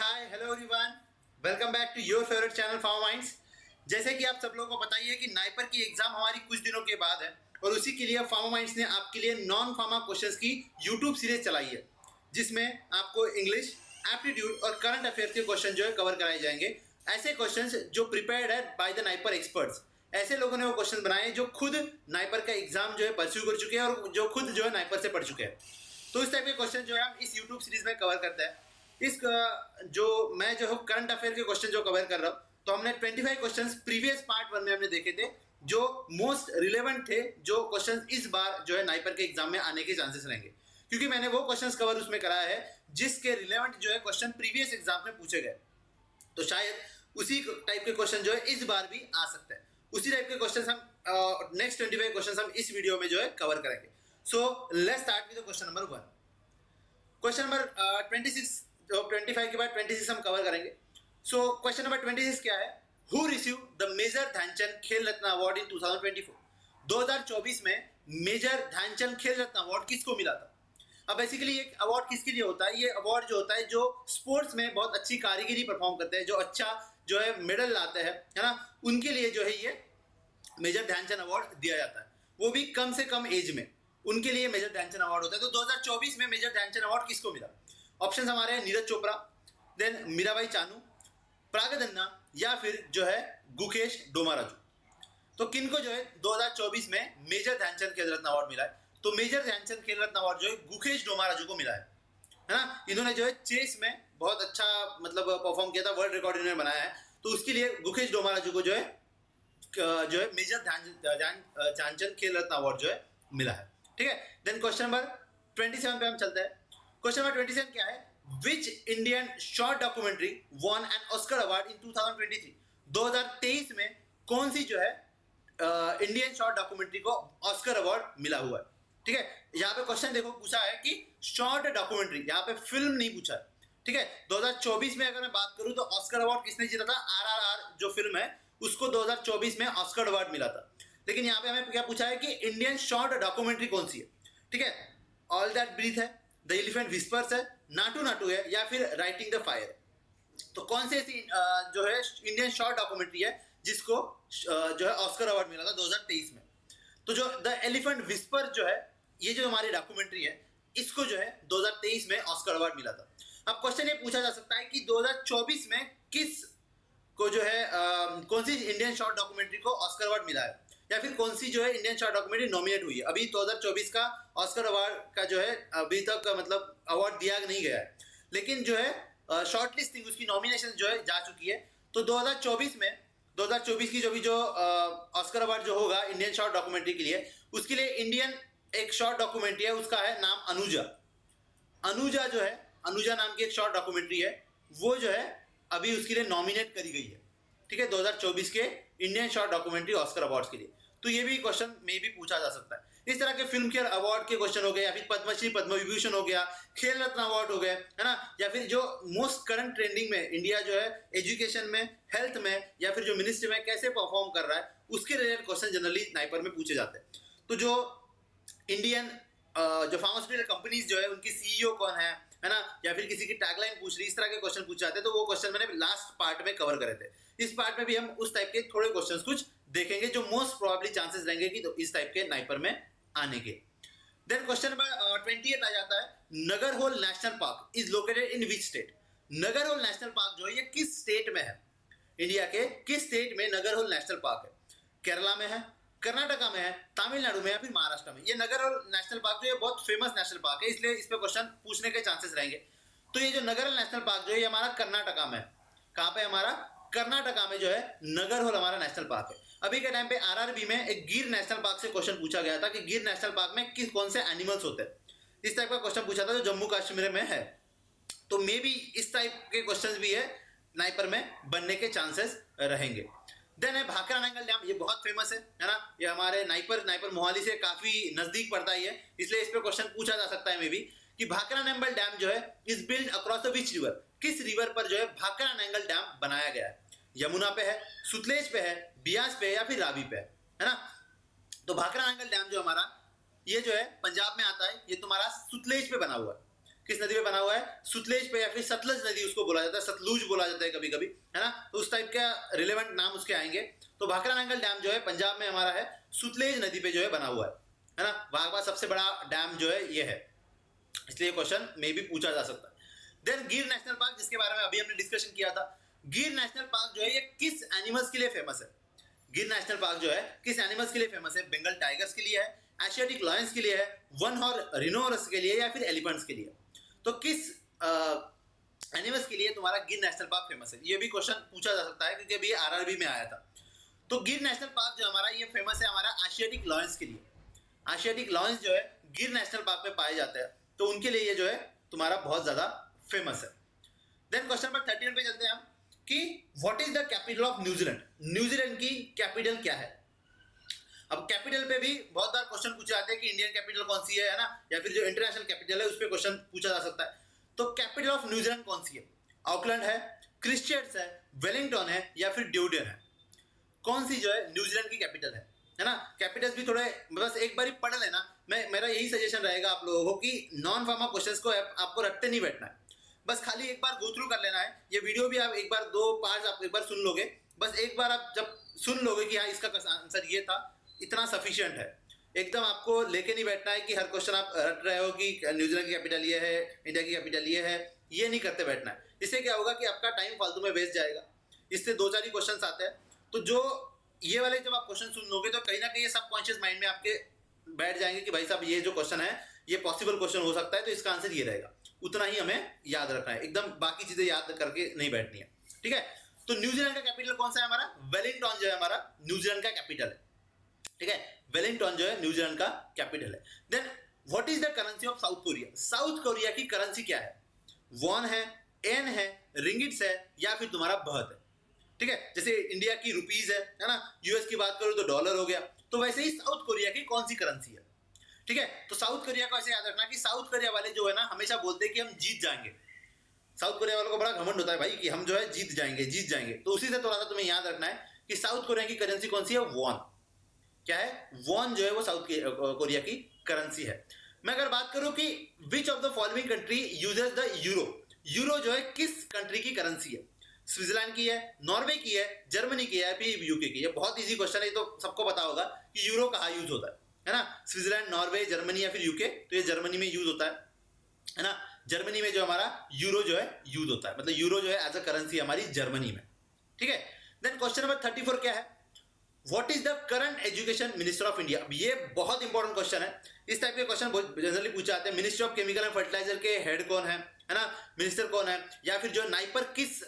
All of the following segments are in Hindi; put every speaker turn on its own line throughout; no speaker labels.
Hi hello everyone, welcome back to your favourite channel pharma minds. जैसे कि आप सब लोगों को बताइए कि नाइपर की एग्जाम हमारी कुछ दिनों के बाद है और उसी के लिए फार्मा माइंड्स ने आपके लिए नॉन फार्मा क्वेश्चंस की यूट्यूब सीरीज चलाई है, जिसमें आपको इंग्लिश, एप्टीट्यूड और करंट अफेयर्स के क्वेश्चन जो है कवर कराए जाएंगे। ऐसे क्वेश्चंस जो प्रिपेयर्ड है बाय द नाइपर एक्सपर्ट्स। ऐसे लोगों ने वो क्वेश्चन बनाए जो खुद नाइपर का एग्जाम जो है परस्यू कर चुके हैं और जो खुद जो है नाइपर से पढ़ चुके हैं। तो इस टाइप के क्वेश्चन जो है हम इस यूट्यूब सीरीज में कवर करते हैं। इस जो मैं जो हूँ करंट अफेयर के क्वेश्चन जो कवर कर रहा हूँ, तो हमने 25 क्वेश्चंस प्रीवियस पार्ट 1 में हमने देखे थे जो मोस्ट रिलेवेंट थे, जो क्वेश्चन इस बार जो है नाइपर के एग्जाम में आने के चांसेस रहेंगे, क्योंकि मैंने वो क्वेश्चंस कवर उसमें कराया है जिसके रिलेवेंट जो है क्वेश्चन प्रीवियस एग्जाम में पूछे गए। तो शायद उसी टाइप के क्वेश्चन जो है इस बार भी आ सकते हैं। उसी टाइप के क्वेश्चन हम नेक्स्ट 25 क्वेश्चन हम इस वीडियो में जो है कवर करेंगे। So let's start with question number 1। Question number 26, जो 25 के बाद 26 हम कवर करेंगे। सो क्वेश्चन नंबर 26 क्या है? Who receive the major Dhyan Chand Khel Ratna award in 2024? 2024 में मेजर ध्यानचंद खेल रत्न अवार्ड किसको मिला था? अब बेसिकली एक अवार्ड किसके लिए होता है? ये अवार्ड जो होता है जो स्पोर्ट्स में बहुत अच्छी कारीगरी परफॉर्म करते हैं, जो अच्छा जो है मेडल लाते हैं, है ना, उनके लिए जो है ये मेजर ध्यानचंद अवार्ड दिया जाता है, वो भी कम से कम एज में। उनके लिए मेजर ध्यानचंद अवार्ड होता है। तो 2024 में मेजर ध्यानचंद अवार्ड किसको मिला? ऑप्शन हमारे हैं नीरज चोपड़ा, देन मीराबाई चानू, प्रागदन्ना या फिर जो है गुकेश डोमाराजू। तो किनको जो है 2024 में मेजर ध्यानचंद खेल रत्न अवार्ड मिला है? तो मेजर ध्यानचंद खेल रत्न अवार्ड जो है गुकेश डोमाराजू को मिला है ना। इन्होंने जो है चेस में बहुत अच्छा मतलब परफॉर्म किया था, वर्ल्ड रिकॉर्ड इन्होंने बनाया है, तो उसके लिए गुकेश डोमाराजू को जो है मेजर ध्यानचंद खेल रत्न अवार्ड जो है मिला है। ठीक है, देन क्वेश्चन नंबर 27 पे हम चलते हैं। क्वेश्चन नंबर 27 क्या है? Which Indian short documentary von an Oscar award in 2023? 2023 में कौन सी जो है इंडियन शॉर्ट डॉक्यूमेंट्री को ऑस्कर अवार्ड मिला हुआ है? ठीक है, यहाँ पे क्वेश्चन देखो पूछा है कि शॉर्ट डॉक्यूमेंट्री, यहाँ पे फिल्म नहीं पूछा है। ठीक है, 2024 में अगर मैं बात करूं तो ऑस्कर अवार्ड किसने जीता था? RRR जो फिल्म है उसको 2024 में ऑस्कर अवार्ड मिला था। लेकिन यहाँ पे हमें क्या पूछा है कि इंडियन शॉर्ट डॉक्यूमेंट्री कौन सी है? ठीक है, ऑल दैट ब्रीथ है, द एलिफेंट विस्पर्स है, नाटू नाटू है या फिर राइटिंग द फायर। तो कौन सी ऐसी जो है इंडियन शॉर्ट डॉक्यूमेंट्री है जिसको जो है ऑस्कर अवार्ड मिला था 2023 में? तो जो द एलिफेंट विस्पर जो है, ये जो हमारी डॉक्यूमेंट्री है, इसको जो है 2023 में ऑस्कर अवार्ड मिला था। अब क्वेश्चन ये पूछा जा सकता है कि 2024 में किस को जो है कौन सी इंडियन शॉर्ट डॉक्यूमेंट्री को ऑस्कर अवार्ड मिला है, या फिर कौन सी जो है इंडियन शॉर्ट डॉक्यूमेंट्री नॉमिनेट हुई है। अभी 2024 का ऑस्कर अवार्ड का जो है अभी तक मतलब अवार्ड दिया नहीं गया है, लेकिन जो है शॉर्ट लिस्टिंग उसकी नॉमिनेशन जो है जा चुकी है। तो 2024 की जो भी जो ऑस्कर अवार्ड जो होगा इंडियन शॉर्ट डॉक्यूमेंट्री के लिए, उसके लिए इंडियन एक शॉर्ट डॉक्यूमेंट्री है, उसका है नाम अनुजा। अनुजा जो है, अनुजा नाम की एक शॉर्ट डॉक्यूमेंट्री है, वो जो है अभी उसके लिए नॉमिनेट करी गई है। ठीक है, 2024 के Indian short documentary Oscar awards के लिए। तो ये भी क्वेश्चन में भी पूछा जा सकता है। इस तरह के फिल्म फेयर अवार्ड के क्वेश्चन हो गए, या फिर पद्मश्री पद्म विभूषण हो गया, खेल रत्न अवार्ड हो गए, है ना, या फिर जो मोस्ट करंट ट्रेंडिंग में इंडिया जो है एजुकेशन में, हेल्थ में या फिर जो मिनिस्ट्री में कैसे परफॉर्म कर रहा है, उसके रिलेटेड क्वेश्चन जनरली नाइपर में पूछे जाते हैं। तो जो इंडियन जो फार्मास्यूटिकल कंपनीज जो है उनकी CEO कौन है ना, या फिर किसी की टैगलाइन पूछ रही, इस तरह के क्वेश्चन पूछे जाते हैं। तो वो क्वेश्चन मैंने लास्ट पार्ट में कवर करे थे। इस पार्ट में भी हम उस टाइप के थोड़े क्वेश्चंस कुछ देखेंगे जो मोस्ट प्रोबेबली चांसेस रहेंगे कि तो इस टाइप के नाइपर में आने के। देन क्वेश्चन नंबर 28 आ जाता है, Nagarhole national park is located in which state? Nagarhole national park जो है ये किस स्टेट में है? इंडिया के किस स्टेट में नगरहोल नेशनल पार्क है? केरला में है, कर्नाटका में है, तमिलनाडु में या फिर महाराष्ट्र में? ये नगरहोल नेशनल पार्क जो है बहुत फेमस नेशनल पार्क है, इसलिए इस पे क्वेश्चन पूछने के चांसेस रहेंगे। तो ये जो नगरहोल नेशनल पार्क जो है ये हमारा कर्नाटका में है। कहाँ पे? हमारा कर्नाटका में जो है नगरहोल हमारा नेशनल पार्क है। अभी के टाइम पे RRB में एक गिर नेशनल पार्क से क्वेश्चन पूछा गया था कि गिर नेशनल पार्क में कौन से एनिमल्स होते हैं। इस टाइप का क्वेश्चन पूछा था जो जम्मू कश्मीर में है। तो मे बी इस टाइप के क्वेश्चन भी है नाइपर में बनने के चांसेस रहेंगे। देन है भाखरा नांगल डैम, ये बहुत फेमस है ना, ये हमारे नाइपर मोहाली से काफी नजदीक पड़ता ही है, इसलिए इस पे क्वेश्चन पूछा जा सकता है मे बी कि भाखरा नांगल डैम जो है is build across the which river? किस रिवर पर जो है भाखरा नांगल डैम बनाया गया है? यमुना पे है, सुतलेज पे है, बियास पे है या फिर रावी पे है ना। तो भाखरा नांगल डैम जो हमारा ये जो है पंजाब में आता है, ये तुम्हारा सुतलेज पे बना हुआ है। किस नदी पे बना हुआ है? सुतलेज पे, या फिर सतलज नदी उसको बोला जाता है, सतलुज बोला जाता है कभी कभी, है ना। तो उस टाइप का रिलेवेंट नाम उसके आएंगे। तो भाखरा नांगल डैम जो है पंजाब में हमारा है, सुतलेज नदी पे जो है बना हुआ है ना। वहां का सबसे बड़ा डैम जो है ये है, इसलिए क्वेश्चन में भी पूछा जा सकता है। देन गिर नेशनल पार्क, जिसके बारे में अभी हमने डिस्कशन किया था। गिर नेशनल पार्क जो है ये किस एनिमल्स के लिए फेमस है? गिर नेशनल पार्क जो है किस एनिमल्स के लिए फेमस है? बंगाल टाइगर्स के लिए है, एशियाटिक लायंस के लिए है, वन हॉर्न रिनोसरस के लिए, या फिर एलिफेंट्स के लिए? तो किस एनिमल्स के लिए तुम्हारा गिर नेशनल पार्क फेमस है? ये भी क्वेश्चन पूछा जा सकता है, क्योंकि अभी आरआरबी में आया था। तो गिर नेशनल पार्क जो हमारा ये फेमस है हमारा एशियाटिक लायंस के लिए। एशियाटिक लायंस जो है गिर नेशनल पार्क में पाए जाते हैं, तो उनके लिए ये जो है तुम्हारा बहुत ज्यादा फेमस है। देन क्वेश्चन नंबर 31 पे चलते हैं हम कि what is the capital of New Zealand? New Zealand की कैपिटल क्या है? अब कैपिटल पे भी बहुत बार क्वेश्चन पूछे जाते हैं कि इंडियन कैपिटल कौन सी है ना, या फिर जो इंटरनेशनल कैपिटल है उस पर क्वेश्चन पूछा जा सकता है। तो कैपिटल ऑफ न्यूजीलैंड कौन सी है? ऑकलैंड है, क्रिस्टचर्च है, वेलिंगटन है, या फिर ड्यूडेन है? कौन सी जो है न्यूजीलैंड की कैपिटल है ना। कैपिटल्स भी थोड़े बस एक बार पढ़ लेना। मेरा यही सजेशन रहेगा आप लोगों को कि नॉन फार्मा क्वेश्चंस को आपको रटते नहीं बैठना है, बस खाली एक बार गो थ्रू कर लेना है। ये वीडियो भी आप एक बार 2 पार्ट्स आप एक बार सुन लोगे, बस एक बार आप जब सुन लोगे कि हाँ इसका आंसर ये था, इतना सफिशिएंट है। एकदम आपको लेके नहीं बैठना है कि हर क्वेश्चन आप रट रहे हो कि न्यूजीलैंड की कैपिटल ये है, इंडिया की कैपिटल ये है, ये नहीं करते बैठना है। इससे क्या होगा कि आपका टाइम फालतू में वेस्ट जाएगा। इससे 2-4 ही क्वेश्चन आते हैं, तो जो ये वाले जब आप क्वेश्चन सुन लोगे तो कहीं ना कहीं ये सबकॉन्शियस माइंड में आपके बैठ जाएंगे कि भाई साहब ये जो क्वेश्चन है ये पॉसिबल क्वेश्चन हो सकता है, तो इसका आंसर ये रहेगा। उतना ही हमें याद रखना है, एकदम बाकी चीजें याद करके नहीं बैठनी है, ठीक है। तो न्यूजीलैंड का कैपिटल कौन सा है हमारा? वेलिंगटन जो है हमारा न्यूजीलैंड का कैपिटल है, ठीक है। वेलिंगटन जो है न्यूजीलैंड का कैपिटल है। Then what is the currency of South Korea? South Korea की करेंसी क्या है? वॉन है, एन है, रिंगिट्स है, या फिर तुम्हारा बहत है, ठीक है। जैसे इंडिया की रुपीज है ना, यूएस की बात करो तो डॉलर हो गया, तो वैसे ही साउथ कोरिया की कौन सी करेंसी है, ठीक है। तो साउथ कोरिया को ऐसे याद रखना कि साउथ कोरिया वाले जो है ना हमेशा बोलते हैं कि हम जीत जाएंगे। साउथ कोरिया वालों को बड़ा घमंड होता है भाई कि हम जो है जीत जाएंगे जीत जाएंगे। तो उसी से थोड़ा सा तुम्हें याद रखना है कि साउथ कोरिया की करेंसी कौन सी है? वॉन। क्या है? वॉन जो है वो साउथ कोरिया की करेंसी है। मैं अगर बात करूं कि which of the following country uses the euro? Euro जो है किस कंट्री की करेंसी है? स्विट्जरलैंड की है, नॉर्वे की है, जर्मनी की है, फिर यूके की है? बहुत इजी क्वेश्चन है, तो सबको पता होगा कि यूरो कहाँ यूज होता है ना। स्विट्जरलैंड, नॉर्वे, जर्मनी या फिर यूके, तो ये जर्मनी में यूज होता है ना। जर्मनी में जो हमारा यूरो जो है यूज होता है, मतलब यूरो जो है एज अ करेंसी हमारी जर्मनी में, ठीक है। देन क्वेश्चन नंबर 34 क्या है? What is the current education minister of India? अब ये बहुत इंपॉर्टेंट क्वेश्चन है। इस टाइप के क्वेश्चन बहुत जनरली पूछे जाते हैं। Minister of chemical and fertiliser के हेड कौन है ना, मिनिस्टर कौन है? या फिर जो नाइपर किस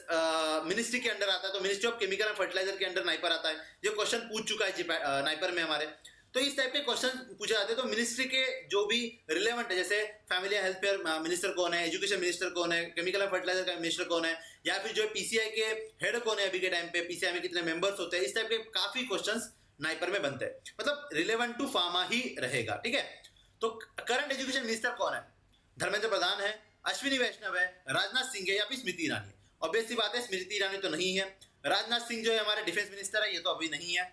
मिनिस्ट्री के अंडर आता है? तो ministry of chemical and fertiliser के अंडर नाइपर आता है। ये क्वेश्चन पूछ चुका है नाइपर में हमारे। तो इस टाइप के क्वेश्चन पूछे जाते हैं। तो मिनिस्ट्री के जो भी रिलेवेंट है, जैसे फैमिली हेल्थ केयर मिनिस्टर कौन है, एजुकेशन मिनिस्टर कौन है, केमिकल एंड फर्टिलाइजर का मिनिस्टर कौन है, या फिर जो पीसीआई के हेड कौन है अभी के टाइम पे, पीसीआई में कितने मेंबर्स होते हैं, इस टाइप के काफी क्वेश्चंस नाइपर में बनते हैं। मतलब रिलेवेंट टू फार्मा ही रहेगा, ठीक है। तो करंट एजुकेशन मिनिस्टर कौन है? धर्मेंद्र प्रधान है, अश्विनी वैष्णव है, राजनाथ सिंह है, या फिर स्मृति ईरानी है? ऑब्वियस सी बात है, स्मृति ईरानी तो नहीं है। राजनाथ सिंह जो है हमारे डिफेंस मिनिस्टर है, ये तो अभी नहीं है।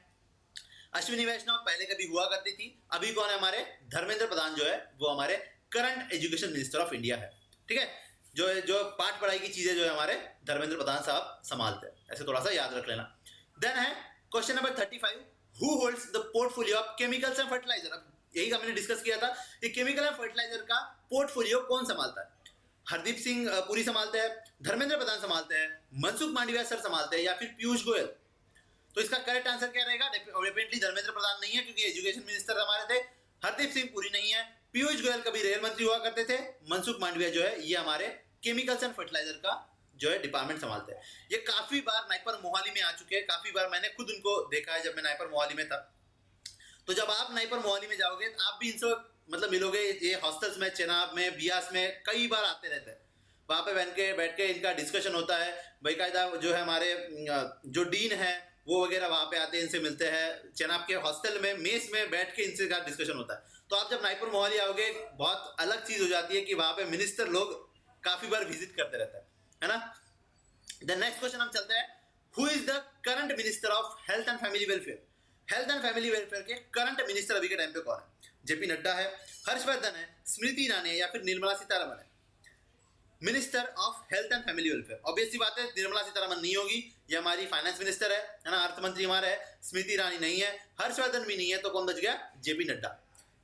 अश्विनी वैष्णव पहले कभी हुआ करती थी। अभी कौन है हमारे? धर्मेंद्र प्रधान जो है वो हमारे current education minister of India है, ठीक है। जो पाठ पढ़ाई की चीजें जो है हमारे धर्मेंद्र प्रधान साहब संभालते हैं, ऐसे थोड़ा सा याद रख लेना। देन है question number 35, who holds the portfolio of chemicals and fertiliser? अब यही हमने डिस्कस किया था कि केमिकल एंड फर्टिलाइजर का पोर्टफोलियो कौन संभालता है? हरदीप सिंह पुरी संभालते हैं, धर्मेंद्र प्रधान संभालते हैं, मनसुख मांडविया सर संभालते हैं, या फिर पीयूष गोयल? तो इसका करेक्ट आंसर क्या रहेगा? डेफिनेटली धर्मेंद्र प्रधान नहीं है, क्योंकि एजुकेशन मिनिस्टर हमारे थे। हरदीप सिंह पुरी नहीं है, पीयूष गोयल कभी रेल मंत्री हुआ करते थे, मनसुख मांडविया जो है ये हमारे केमिकल्स एंड फर्टिलाइजर का जो है डिपार्टमेंट संभालते हैं। ये काफी बार नाइपर मोहाली में आ चुके हैं, काफी बार मैंने खुद उनको देखा है जब मैं नाइपर मोहाली में था। तो जब आप नाइपर मोहाली में जाओगे आप भी इनसे मतलब मिलोगे। ये हॉस्टल्स में, चेनाब में, बियास में कई बार आते रहते हैं। वहाँ पे बैठ के इनका डिस्कशन होता है। बाकायदा जो है हमारे जो डीन है वो वगैरह वहाँ पे आते हैं, इनसे मिलते हैं। चेनाब के हॉस्टल में मेस में बैठ के इनसे का डिस्कशन होता है। तो आप जब नाइपर मोहाली आओगे बहुत अलग चीज हो जाती है कि वहाँ पे मिनिस्टर लोग काफी बार विजिट करते रहते हैं, है ना। द नेक्स्ट क्वेश्चन हम चलते हैं, who is the current minister of health and family welfare? Health and family welfare के करंट मिनिस्टर अभी के टाइम पे कौन है? जेपी नड्डा है, हर्षवर्धन है, स्मृति ईरानी है, या फिर निर्मला सीतारमण है? Minister of health and family welfare. Obvious सी बात है, निर्मला सीतारमण नहीं होगी, ये हमारी फाइनेंस मिनिस्टर है ना, अर्थ मंत्री हमारा है, स्मृति ईरानी नहीं है, हर्षवर्धन भी नहीं है, तो कौन बच गया? जेपी नड्डा।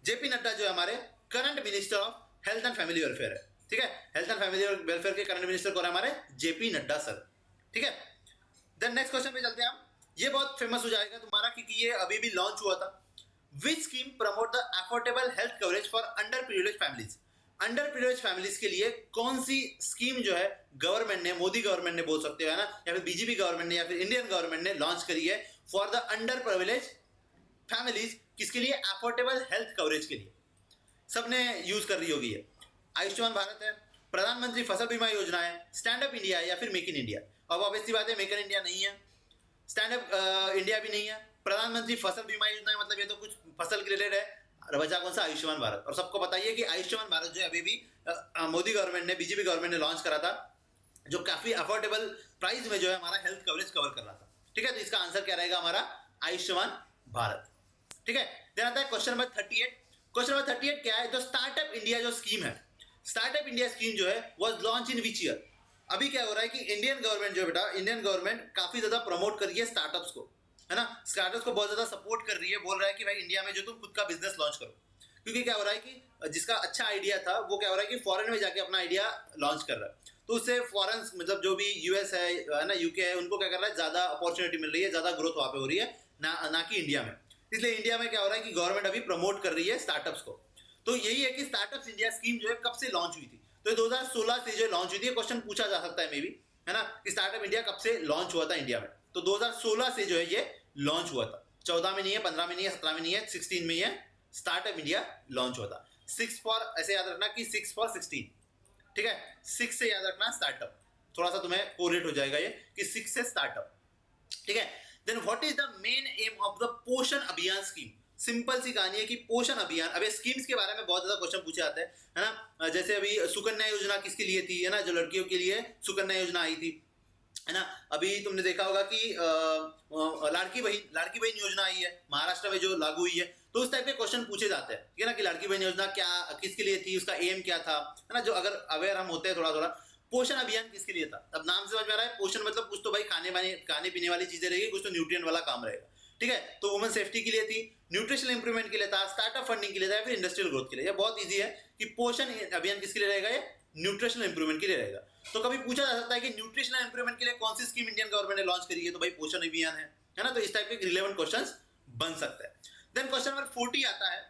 जेपी नड्डा जो है हमारे current minister of health and family welfare है, ठीक है। हेल्थ एंड फैमिली वेलफेयर के करंट मिनिस्टर कौन है? हमारे जेपी नड्डा सर, ठीक है। देन नेक्स्ट क्वेश्चन पे चलते हैं हम। ये बहुत फेमस हो जाएगा तुम्हारा क्योंकि ये अभी भी लॉन्च हुआ था। विच scheme promote the affordable health coverage for under privilege families? Under privilege families के लिए कौन सी स्कीम जो है गवर्नमेंट ने, मोदी गवर्नमेंट ने बोल सकते हो है ना, या फिर बीजेपी गवर्नमेंट ने या फिर इंडियन गवर्नमेंट ने लॉन्च करी है for the under privilege families? किसके लिए? अफोर्डेबल हेल्थ कवरेज के लिए। सबने यूज कर रही होगी ये। आयुष्मान भारत है, प्रधानमंत्री फसल बीमा योजना है, स्टैंड अप इंडिया है, या फिर मेक इन इंडिया। अब ऑब्वियसली बात है, मेक इन इंडिया नहीं है, स्टैंड अप इंडिया भी नहीं है, प्रधानमंत्री फसल बीमा योजना है, मतलब ये तो कुछ फसल के रिलेटेड है। बचा कौन सा? आयुष्मान भारत। और सबको बताइए कि आयुष्मान भारत जो है अभी भी मोदी गवर्नमेंट ने, बीजेपी गवर्नमेंट ने लॉन्च करा था, जो काफी अफोर्डेबल प्राइस में जो है हमारा हेल्थ कवरेज कवर कर रहा था, ठीक है। तो इसका आंसर क्या रहेगा? हमारा आयुष्मान भारत, ठीक है। देन आता है क्वेश्चन नंबर 38। क्वेश्चन नंबर 38 क्या है? जो स्टार्टअप इंडिया जो स्कीम है, स्टार्टअप इंडिया स्कीम जो है was launch in which year? अभी क्या हो रहा है कि इंडियन गवर्नमेंट जो बेटा, इंडियन गवर्नमेंट काफी ज्यादा प्रमोट कर रही है स्टार्टअप्स को, है ना, स्टार्टअप्स को बहुत ज्यादा सपोर्ट कर रही है, बोल रहा है कि भाई इंडिया में जो तुम खुद का बिजनेस लॉन्च करो। क्योंकि क्या हो रहा है कि जिसका अच्छा आइडिया था वो क्या हो रहा है कि फॉरेन में जाके अपना आइडिया लॉन्च कर रहा है, तो उससे फॉरेन मतलब जो भी यूएस है ना, यूके है, उनको क्या कर रहा है, ज्यादा अपॉर्चुनिटी मिल रही है, ज्यादा ग्रोथ वहां पे हो रही है ना कि इंडिया में। इसलिए इंडिया में क्या हो रहा है कि गवर्नमेंट अभी प्रमोट कर रही है स्टार्टअप्स को। तो यही है कि स्टार्टअप्स इंडिया स्कीम जो है कब से लॉन्च हुई थी? तो 2016 से जो लॉन्च हुई थी। क्वेश्चन पूछा जा सकता है मे बी, है ना, कि स्टार्टअप इंडिया कब से लॉन्च हुआ था इंडिया में? तो 2016 से जो है ये लॉन्च हुआ था। 14 में नहीं है, 15 में नहीं है, 17 में नहीं है, 16 में ही है, स्टार्टअप इंडिया लॉन्च हुआ था। 6 फॉर, ऐसे याद रखना कि 6 फॉर 16, ठीक है। 6 से याद रखना स्टार्टअप, थोड़ा सा तुम्हें कोरिलेट हो जाएगा ये कि 6 से स्टार्टअप, ठीक है। Then what is the main aim of the Poshan Abhiyan scheme? Simple सी कहानी है कि पोषण अभियान, अब स्कीम्स के बारे में बहुत ज्यादा क्वेश्चन पूछे जाते हैं, है ना। जैसे अभी सुकन्या योजना किसके लिए थी, है ना, जो लड़कियों के लिए सुकन्या योजना आई थी, है ना। अभी तुमने देखा होगा कि लाड़की बहन योजना आई है महाराष्ट्र में जो लागू हुई है, तो उस टाइप के क्वेश्चन पूछे जाते हैं, ठीक है ना, कि लाड़की बहन योजना क्या, किसके लिए थी, उसका एम क्या था, है ना, जो अगर अवेयर हम होते हैं थोड़ा थोड़ा। पोषण अभियान किसके लिए था? अब नाम से समझ में आ रहा है, पोषण मतलब कुछ तो भाई खाने पीने वाली चीजें रहेगी, कुछ तो न्यूट्रिएंट वाला काम रहेगा, ठीक है। तो वुमेन सेफ्टी के लिए थी, न्यूट्रिशनल इंप्रूवमेंट के लिए था, स्टार्टअप फंडिंग के लिए था, या फिर इंडस्ट्रियल ग्रोथ के लिए। ये बहुत ईजी है कि पोषण अभियान किसके लिए रहेगा? ये न्यूट्रिशनल इंप्रूवमेंट के लिए रहेगा। तो कभी पूछा जा सकता है कि न्यूट्रिशनल इंप्रूवमेंट के लिए कौन सी स्कीम इंडियन गवर्नमेंट ने लॉन्च करी है? तो भाई पोषण अभियान है ना। तो इस टाइप के रिलेवेंट क्वेश्चंस बन सकता है। देन क्वेश्चन नंबर 40 आता है,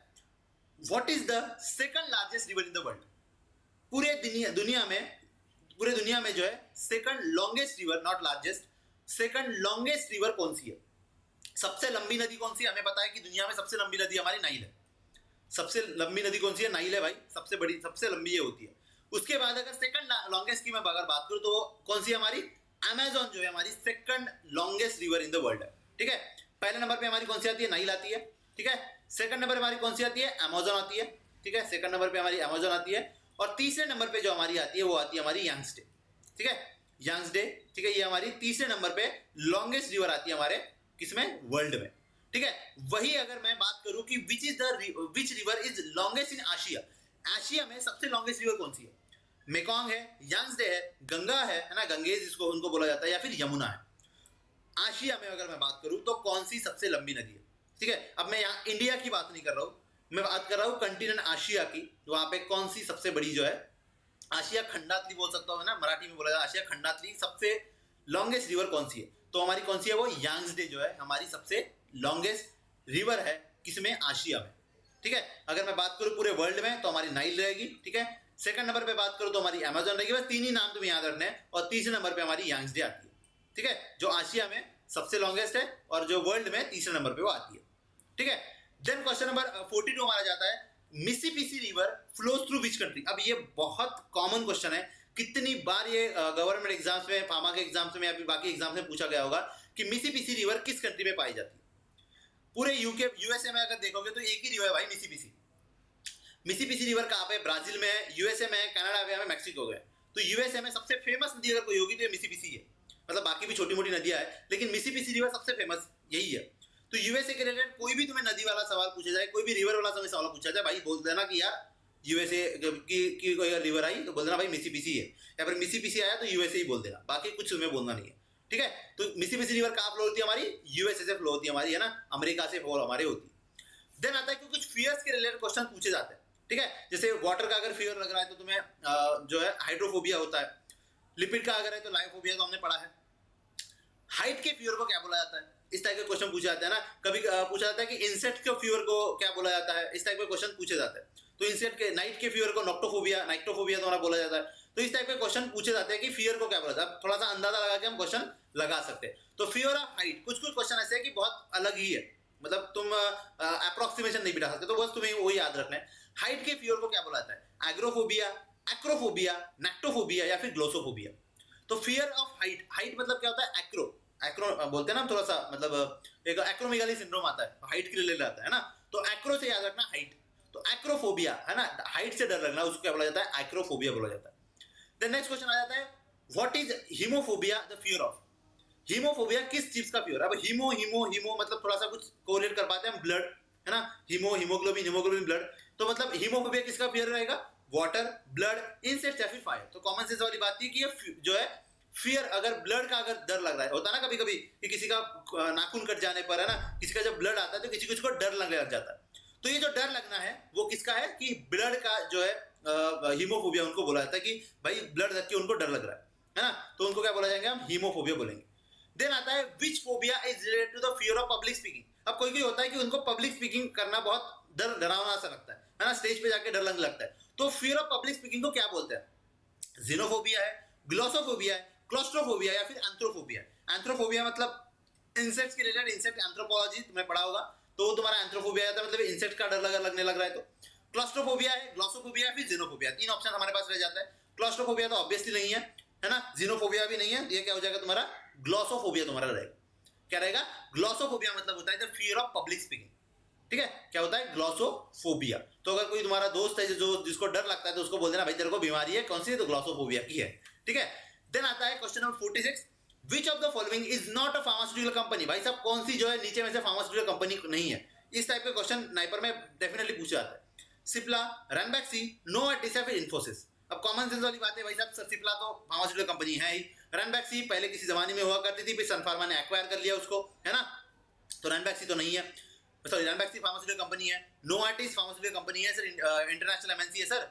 what is the second largest river in the world? पूरे दुनिया में जो है second longest river, not largest, second longest river कौन सी है? सबसे लंबी नदी कौन सी है? हमें पता है कि दुनिया में सबसे लंबी नदी हमारी नाइल है। सबसे लंबी नदी कौन सी है? नाइल है भाई, सबसे बड़ी, सबसे लंबी ये होती है। उसके बाद अगर सेकंड लॉन्गेस्ट की मैं अगर बात करूं तो कौन सी है हमारी? अमेजोन जो है हमारी second longest river in the world है, ठीक है। पहले नंबर पे हमारी कौन सी आती है? नाइल आती है, ठीक है। सेकंड नंबर पे हमारी कौन सी आती है? अमेजोन आती है, ठीक है। सेकंड नंबर पे हमारी अमेजोन आती है, और तीसरे नंबर पे जो हमारी आती है वो आती है हमारी यांगस्टे, ठीक है, यांगस्टे, ठीक है। ये हमारी तीसरे नंबर पे लॉन्गेस्ट रिवर आती है हमारे किसमें? वर्ल्ड में, ठीक है। वही अगर मैं बात करूं कि which river is longest in Asia, Asia में सबसे लॉन्गेस्ट रिवर कौन सी है? मेकॉन्ग है, यांगस्टे है, गंगा है ना, गंगेज जिसको उनको बोला जाता है, या फिर यमुना है। आशिया में अगर मैं बात करूं तो कौन सी सबसे लंबी नदी है, ठीक है। अब मैं यहाँ इंडिया की बात नहीं कर रहा हूं, मैं बात कर रहा हूं कंटिनेंट आशिया की। वहां पे कौन सी सबसे बड़ी जो है, आशिया खंडातली बोल सकता हूं ना, मराठी में बोला जाता है आशिया खंडातली, सबसे लॉन्गेस्ट रिवर कौन सी है? तो हमारी कौन सी है? वो यांगस्टे जो है हमारी सबसे लॉन्गेस्ट रिवर है, किसमें? आशिया में, ठीक है। अगर मैं बात करूं पूरे वर्ल्ड में तो हमारी नाइल रहेगी, ठीक है। सेकंड नंबर पे बात करूं तो हमारी अमेजोन रहेगी। बस 3 ही नाम तुम्हें याद रखने हैं। और तीसरे नंबर पे हमारी यांगस्टे आती है, ठीक है, जो आशिया में सबसे लॉन्गेस्ट है, और जो वर्ल्ड में तीसरे नंबर पे वो आती है, ठीक है। देन क्वेश्चन नंबर 42 हमारा जाता है, Mississippi river flows through which country? अब ये बहुत कॉमन क्वेश्चन है, कितनी बार ये गवर्नमेंट एग्जाम्स में, फार्मा के एग्जाम्स में या फिर बाकी एग्जाम्स में पूछा गया होगा कि मिसिसिपी रिवर किस कंट्री में पाई जाती है? पूरे यूएसए में अगर देखोगे तो एक ही रिवर है भाई, मिसिसिपी रिवर कहाँ पे? ब्राजील में है, यूएसए में है, कनाडा में है, मैक्सिको में है। तो यूएसए में सबसे फेमस नदी अगर कोई होगी तो मिसिसिपी है, मतलब बाकी भी छोटी मोटी नदियां है, लेकिन मिसिसिपी रिवर सबसे फेमस यही है। तो यूएसए के रिलेटेड कोई भी तुम्हें नदी वाला सवाल पूछा जाए, कोई भी रिवर वाला तुम्हें सवाल पूछा जाए, भाई बोल देना कि यार यूएसए की कोई अगर रिवर आई तो बोल देना भाई मिसिसिपी है, या फिर मिसिसिपी आया तो यूएसए ही बोल देना, बाकी कुछ तुम्हें बोलना नहीं है, ठीक है। तो मिसिसिपी रिवर कहाँ फ्लो होती है हमारी, यूएसए से फ्लो होती है हमारी, है ना, अमेरिका से फ्लो हमारी होती है। देन आता है कि कुछ फियर्स के रिलेटेड क्वेश्चन पूछे जाते हैं, ठीक है। जैसे वाटर का अगर फियर लग रहा है तो तुम्हें जो है हाइड्रोफोबिया होता है, लिपिड का अगर है तो लाइफोबिया, तो हमने पढ़ा है। हाइट के फियर को क्या बोला जाता है, इस टाइप के क्वेश्चन पूछे जाते हैं ना। कभी पूछा जाता है कि इंसेक्ट के फियर को क्या बोला जाता है, इस टाइप के क्वेश्चन पूछे जाते हैं। तो इंसेक्ट के, नाइट के फियर को नाइक्टोफोबिया द्वारा बोला जाता है। तो इस टाइप के क्वेश्चन पूछे जाते हैं कि फियर को क्या बोला जाता है। थोड़ा सा अंदाजा लगा के हम क्वेश्चन लगा सकते हैं। तो फियर ऑफ हाइट, कुछ कुछ क्वेश्चन ऐसे है कि बहुत अलग ही है, मतलब तुम अप्रोक्सीमेशन नहीं बिठा सकते, तो बस तुम्हें वही याद रखना है। हाइट के फियर को क्या बोला जाता है, एग्रोफोबिया, एक्रोफोबिया, नेक्टोफोबिया या फिर ग्लोसोफोबिया। तो फियर ऑफ हाइट, हाइट मतलब क्या होता है, एक्रो बोलते हैं ना हम, थोड़ा सा मतलब एक एक्रोमेगाली सिंड्रोम आता है, हाइट के लिए ले आता है ना। तो एक्रो से याद रखना हाइट। तो एक्रोफोबिया है ना, हाइट से डर लगना, उसको क्या बोला जाता है, एक्रोफोबिया बोला जाता है। देन नेक्स्ट क्वेश्चन आ जाता है, what is hemophobia the fear of. Hemophobia किस चीज का फियर। अब हीमो हीमो हीमो मतलब थोड़ा सा कुछ कोरिलेट कर पाते हैं हम, ब्लड है ना, हीमोग्लोबिन ब्लड। तो मतलब हीमोफोबिया किसका फियर रहेगा, वाटर, ब्लड, इंसेक्ट या फिर फायर। तो कॉमन सेंस वाली बात थी कि ये जो है फियर, अगर ब्लड का अगर डर लग रहा है, होता है ना कभी कभी कि किसी का नाखून कट जाने पर है ना, किसी का जब ब्लड आता है तो किसी को डर लगने लग जाता है। तो ये जो डर लगना है वो किसका है, कि ब्लड का जो है हीमोफोबिया उनको बोला जाता है कि भाई ब्लड देख के उनको डर लग रहा है ना, तो उनको क्या बोला जाएगा, हम हीमोफोबिया बोलेंगे। देन आता है which phobia is related to the fear of public speaking. अब कोई कोई होता है कि उनको पब्लिक स्पीकिंग करना बहुत डरावना सा लगता है ना, स्टेज पे जाके डर लगने लगता है। तो फियर ऑफ पब्लिक स्पीकिंग को क्या बोलते हैं, जीनोफोबिया है, ग्लोसोफोबिया है, क्लॉस्ट्रोफोबिया या फिर एंथ्रोफोबिया। एंथ्रोफोबिया मतलब इंसेक्ट्स के रिलेटेड, इंसेक्ट एंथ्रोपोलॉजी तुमने पढ़ा होगा, तो वो तुम्हारा एंथ्रोफोबिया आता है, मतलब इंसेक्ट का डर लगने लग रहा है। तो क्लॉस्ट्रोफोबिया है, ग्लोसोफोबिया या फिर जीनोफोबिया, तीन ऑप्शन हमारे पास रह जाता है। क्लॉस्ट्रोफोबिया तो ऑब्वियसली नहीं है ना, जीनोफोबिया भी नहीं है, ये क्या हो जाएगा तुम्हारा, ग्लोसोफोबिया तुम्हारा रहेगा। क्या रहेगा, ग्लोसोफोबिया मतलब होता है the fear of public speaking, ठीक है। क्या होता है, ग्लोसोफोबिया। तो अगर कोई तुम्हारा दोस्त है जो जिसको डर लगता है तो उसको बोल देना भाई तेरे को बीमारी है, कौन सी है, तो ग्लोसोफोबिया की है, ठीक है। देन आता है question number 46, which of the following is not a pharmaceutical company. भाई साहब कौन सी जो है नीचे में से फार्मास्यूटिकल कंपनी नहीं है। इस टाइप के क्वेश्चन नाइपर में डेफिनेटली पूछा जाता है। सिप्ला, रैनबैक्सी, नोवार्टिस या फिर इन्फोसिस। अब कॉमन सेंस वाली बात है भाई साहब, सिप्ला तो फार्मास्यूटिकल कंपनी है ही, रैनबैक्सी पहले किसी जमाने में हुआ करती थी, फिर सन फार्मा ने एक्वायर कर लिया उसको, है ना, तो रैनबैक्सी तो नहीं है, सॉरी रैनबैक्सी फार्मास्यूटिकल कंपनी है। नोवार्टिस फार्मास्यूटिकल कंपनी है सर, इंटरनेशनल एमएनसी है सर।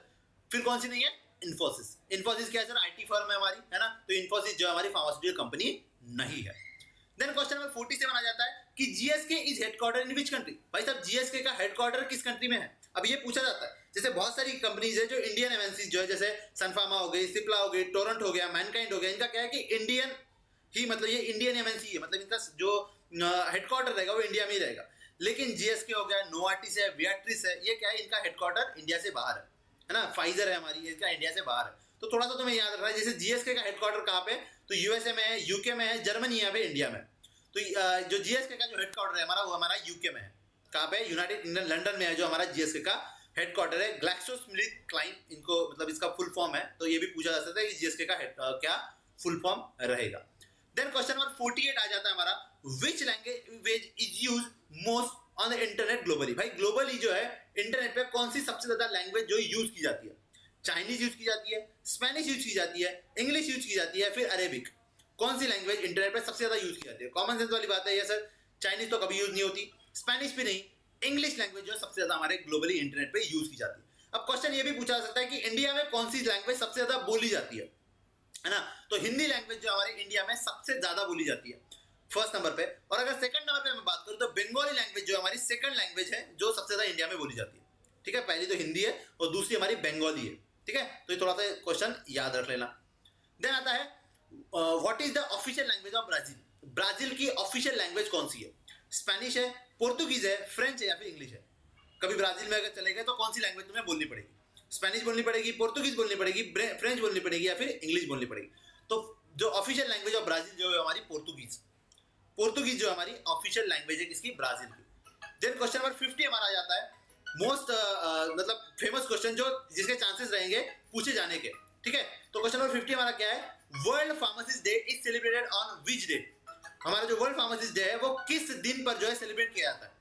फिर कौन सी नहीं है, इन्फोसिस। इन्फोसिस क्या है सर, आईटी फर्म है हमारी, है ना, तो इन्फोसिस जो हमारी फार्मास्यूटिकल कंपनी नहीं है। देन क्वेश्चन नंबर 47 आ जाता है कि GSK is headquarter in which country. भाई साहब जीएसके का हेडक्वार्टर किस कंट्री में है। अब ये पूछा जाता है, जैसे बहुत सारी कंपनीज है जो इंडियन एमएनसी जो है, जैसे सनफार्मा हो गई, सिप्ला हो गई, टोरेंट हो गया, मैनकाइंड हो गया, इनका क्या है कि इंडियन ही, मतलब ये इंडियन एमएनसी है, मतलब इनका जो हेडक्वार्टर रहेगा वो इंडिया में ही रहेगा। लेकिन जीएसके हो गया, नोवार्टिस है, वियाट्रिस है, ये क्या है, इनका हेडक्वार्टर इंडिया से बाहर है ना, फाइजर है हमारी, इसका इंडिया से बाहर है। तो थोड़ा सा तुम्हें याद रखना है, जैसे जीएसके का हेडक्वार्टर कहाँ पे, तो यूएसए में है, यूके में है, जर्मनी यहाँ पे, इंडिया में। तो जो जीएसके का जो हेडक्वार्टर है हमारा, वो हमारा यूके में है। कहाँ पे, यूनाइटेड किंगडम लंदन में है जो हमारा जीएसके का हेडक्वार्टर है। ग्लैक्सोस्मिथक्लाइन इनको मतलब इसका फुल फॉर्म है, तो ये भी पूछा जा सकता है कि जीएसके का क्या फुल फॉर्म रहेगा। देन क्वेश्चन नंबर 48 आ जाता है हमारा, which language is use most on the internet globally. भाई ग्लोबली जो है इंटरनेट पे कौन सी सबसे ज्यादा लैंग्वेज जो यूज की जाती है। चाइनीज यूज की जाती है, स्पेनिश यूज की जाती है, इंग्लिश यूज की जाती है, फिर अरेबिक। कौन सी लैंग्वेज इंटरनेट पे सबसे ज्यादा यूज की जाती है। कॉमन सेंस वाली बात है ये सर, चाइनीज तो कभी यूज नहीं होती, स्पेनिश भी नहीं, इंग्लिश लैंग्वेज जो सबसे ज्यादा हमारे ग्लोबली इंटरनेट पे यूज की जाती है। अब क्वेश्चन ये भी पूछा जा सकता है कि इंडिया में कौन सी लैंग्वेज सबसे ज्यादा बोली जाती है ना, तो हिंदी लैंग्वेज जो हमारे इंडिया में सबसे ज्यादा बोली जाती है फर्स्ट नंबर पे। और अगर सेकंड नंबर पे मैं बात करूं तो बंगाली लैंग्वेज जो हमारी सेकंड लैंग्वेज है जो सबसे ज्यादा इंडिया में बोली जाती है, ठीक है। पहली तो हिंदी है और दूसरी हमारी बंगाली है, ठीक है। तो ये थोड़ा सा क्वेश्चन याद रख लेना। देन आता है what is the official language of Brazil. Brazil की ऑफिशियल लैंग्वेज कौन सी है, स्पेनिश है, पोर्तुगीज है, फ्रेंच है या फिर इंग्लिश है। कभी ब्राजील में अगर चले गए तो कौन सी लैंग्वेज तुम्हें बोलनी पड़ेगी, स्पेनिश बोलनी पड़ेगी, पोर्तुगीज बोलनी पड़ेगी, फ्रेंच बोलनी पड़ेगी या फिर इंग्लिश बोलनी पड़ेगी। तो जो ऑफिशियल लैंग्वेज ऑफ ब्राजील जो है हमारी पोर्तुगीज जो हमारी ऑफिशियल लैंग्वेज है किसकी, ब्राजील की। देन क्वेश्चन नंबर 50 हमारा आ जाता है, मोस्ट मतलब फेमस क्वेश्चन जो जिसके चांसेस रहेंगे पूछे जाने के, ठीक है। तो क्वेश्चन नंबर 50 हमारा क्या है, world pharmacist day is celebrated on which day. हमारा जो वर्ल्ड फार्मासिस्ट डे है वो किस दिन पर जो है सेलिब्रेट किया जाता है।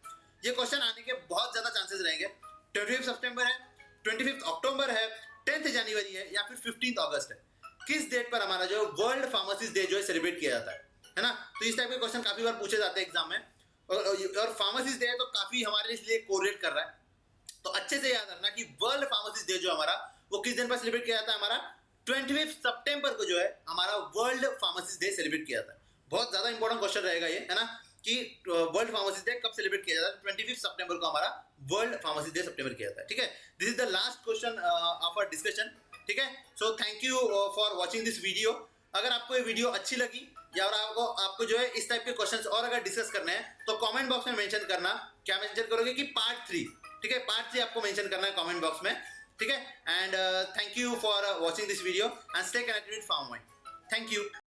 ये क्वेश्चन आने के बहुत ज्यादा चांसेस रहेंगे। 25 सितंबर है, 25 अक्टूबर है, 10 जनवरी है या फिर 15 अगस्त है, किस डेट पर हमारा जो वर्ल्ड फार्मासिस्ट डे जो है सेलिब्रेट किया जाता है ना। तो इस टाइप के क्वेश्चन काफी बार पूछे जाते हैं एग्जाम में, और फार्मासिस्ट डे है तो काफी हमारे लिए कोरिलेट कर रहा है। तो अच्छे से याद रखना कि वर्ल्ड फार्मासिस्ट डे जो हमारा वो किस दिन पर सेलिब्रेट किया जाता है, हमारा 25 सितंबर को जो है हमारा वर्ल्ड फार्मासिस्ट डे सेलिब्रेट किया जाता है। बहुत ज्यादा इंपॉर्टेंट क्वेश्चन रहेगा ये, है ना, कि वर्ल्ड फार्मासिस्ट डे कब सेलिब्रेट किया जाता है। 25 सितंबर को हमारा वर्ल्ड फार्मासिस्ट डे सितंबर किया जाता है, ठीक है। This is the last question of our discussion, ठीक है। So thank you for watching this video. अगर आपको ये वीडियो अच्छी लगी या और आपको जो है इस टाइप के क्वेश्चंस और अगर डिस्कस करने हैं तो कमेंट बॉक्स में मेंशन करना। क्या मेंशन करोगे कि पार्ट 3, ठीक है, पार्ट 3 आपको मेंशन करना है कमेंट बॉक्स में, ठीक है। And thank you for watching this video and stay connected with pharm mind. Thank you.